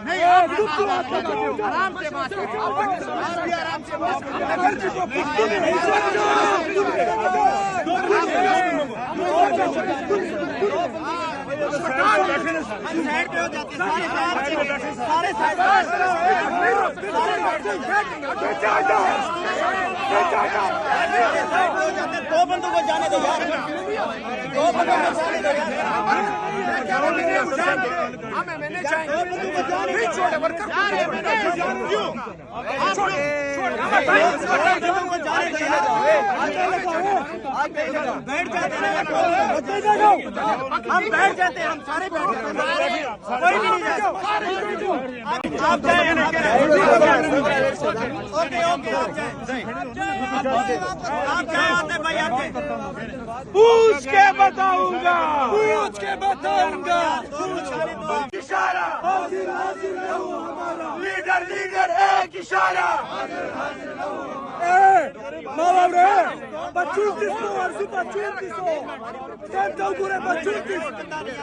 नहीं आराम से बात साइड पे हो जाते सारे दो बंदों को जाने दो यार, दो बंदों को जाने दो बैठ जाते हम बैठ जाते हैं, हम सारे बैठ जाते हैं, कोई भी नहीं जाता। आप जाए ओके ओके आप जाए आते भाई आते पूछ के बताऊंगा इशारा लीडर लीडर एक इशारा 25 disso, 25 disso. Senta o gure 25.